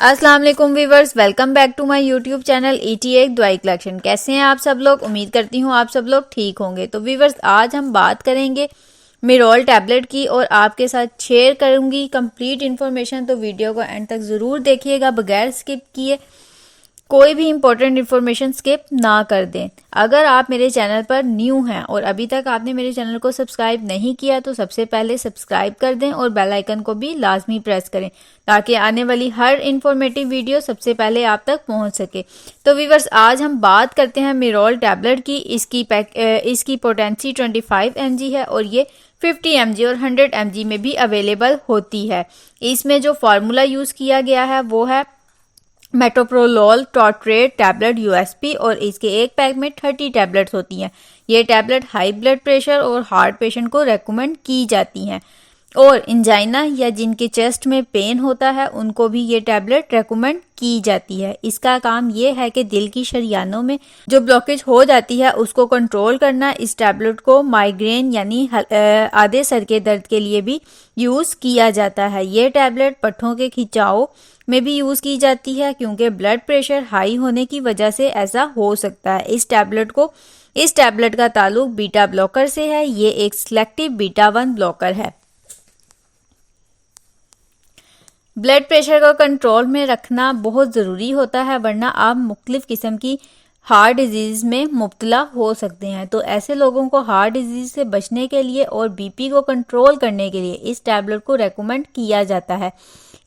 अस्सलाम वालेकुम viewers, welcome back to my YouTube channel ET1 दवाई कलेक्शन। कैसे हैं आप सब लोग? उम्मीद करती हूँ आप सब लोग ठीक होंगे। तो वीवर्स, आज हम बात करेंगे मिरोल टैबलेट की और आपके साथ शेयर करूंगी कंप्लीट इन्फॉर्मेशन। तो वीडियो को एंड तक ज़रूर देखिएगा बगैर स्किप किए, कोई भी इंपॉर्टेंट इन्फॉर्मेशन स्किप ना कर दें। अगर आप मेरे चैनल पर न्यू हैं और अभी तक आपने मेरे चैनल को सब्सक्राइब नहीं किया तो सबसे पहले सब्सक्राइब कर दें और बेल आइकन को भी लाजमी प्रेस करें ताकि आने वाली हर इंफॉर्मेटिव वीडियो सबसे पहले आप तक पहुंच सके। तो वीवर्स, आज हम बात करते हैं मिरोल टैबलेट की। इसकी पोटेंसी 25 mg है और ये 50 mg और 100 mg में भी अवेलेबल होती है। इसमें जो फार्मूला यूज़ किया गया है वो है मेटोप्रोलोल टॉर्ट्रेट टैबलेट USP और इसके एक पैक में 30 टैबलेट्स होती हैं। ये टैबलेट हाई ब्लड प्रेशर और हार्ट पेशेंट को रेकमेंड की जाती हैं और इंजाइना या जिनके चेस्ट में पेन होता है उनको भी ये टैबलेट रेकमेंड की जाती है। इसका काम ये है कि दिल की शरियानों में जो ब्लॉकेज हो जाती है उसको कंट्रोल करना। इस टैबलेट को माइग्रेन यानी आधे सर के दर्द के लिए भी यूज किया जाता है। ये टैबलेट पट्ठों के खिंचाव में भी यूज की जाती है क्योंकि ब्लड प्रेशर हाई होने की वजह से ऐसा हो सकता है। इस टैबलेट का ताल्लुक बीटा ब्लॉकर से है। ये एक सिलेक्टिव बीटा 1 ब्लॉकर है। ब्लड प्रेशर को कंट्रोल में रखना बहुत ज़रूरी होता है, वरना आप मुख्तलिफ किस्म की हार्ट डिजीज़ में मुब्तला हो सकते हैं। तो ऐसे लोगों को हार्ट डिजीज़ से बचने के लिए और बीपी को कंट्रोल करने के लिए इस टैबलेट को रेकमेंड किया जाता है।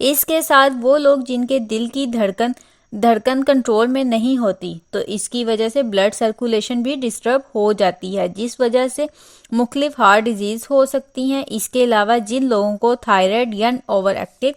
इसके साथ वो लोग जिनके दिल की धड़कन कंट्रोल में नहीं होती तो इसकी वजह से ब्लड सर्कुलेशन भी डिस्टर्ब हो जाती है, जिस वजह से मुख्तलिफ हार्ट डिजीज़ हो सकती हैं। इसके अलावा जिन लोगों को थायराइड या ओवर एक्टिव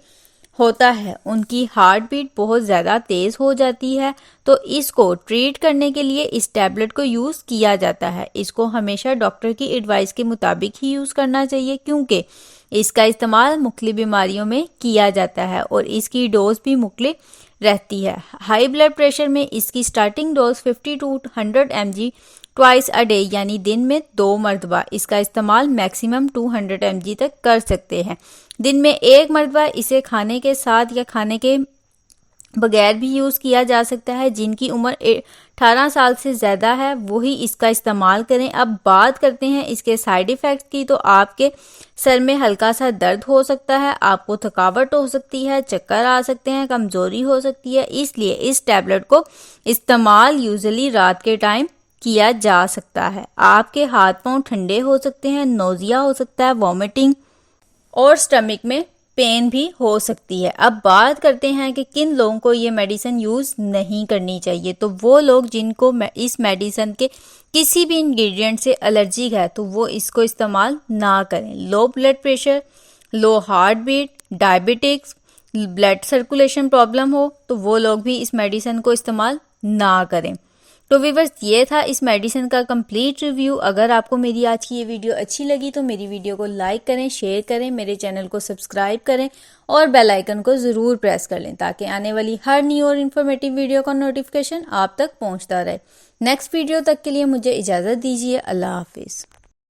होता है उनकी हार्ट बीट बहुत ज़्यादा तेज़ हो जाती है, तो इसको ट्रीट करने के लिए इस टैबलेट को यूज़ किया जाता है। इसको हमेशा डॉक्टर की एडवाइस के मुताबिक ही यूज़ करना चाहिए क्योंकि इसका इस्तेमाल मुख्तलिफ बीमारियों में किया जाता है और इसकी डोज भी मुख्तलिफ रहती है। हाई ब्लड प्रेशर में इसकी starting dose 50 to 100 mg twice a day यानी दिन में 2 मरतबा इसका इस्तेमाल मैक्सिमम 200 mg तक कर सकते हैं। दिन में 1 मरतबा इसे खाने के साथ या खाने के बगैर भी यूज़ किया जा सकता है। जिनकी उम्र 18 साल से ज़्यादा है वही इसका इस्तेमाल करें। अब बात करते हैं इसके साइड इफ़ेक्ट्स की। तो आपके सर में हल्का सा दर्द हो सकता है, आपको थकावट हो सकती है, चक्कर आ सकते हैं, कमज़ोरी हो सकती है। इसलिए इस टैबलेट को इस्तेमाल यूजुअली रात के टाइम किया जा सकता है। आपके हाथ पांव ठंडे हो सकते हैं, नोजिया हो सकता है, वॉमिटिंग और स्टमक में पेन भी हो सकती है। अब बात करते हैं कि किन लोगों को ये मेडिसिन यूज़ नहीं करनी चाहिए। तो वो लोग जिनको इस मेडिसिन के किसी भी इंग्रेडिएंट से एलर्जी है तो वो इसको इस्तेमाल ना करें। Low blood pressure, low heartbeat, diabetics, blood circulation problem हो तो वो लोग भी इस मेडिसिन को इस्तेमाल ना करें। तो वीवर्स, ये था इस मेडिसिन का कंप्लीट रिव्यू। अगर आपको मेरी आज की ये वीडियो अच्छी लगी तो मेरी वीडियो को लाइक करें, शेयर करें, मेरे चैनल को सब्सक्राइब करें और बेल आइकन को ज़रूर प्रेस कर लें ताकि आने वाली हर न्यू और इन्फॉर्मेटिव वीडियो का नोटिफिकेशन आप तक पहुंचता रहे। नेक्स्ट वीडियो तक के लिए मुझे इजाज़त दीजिए। अल्लाह हाफिज़।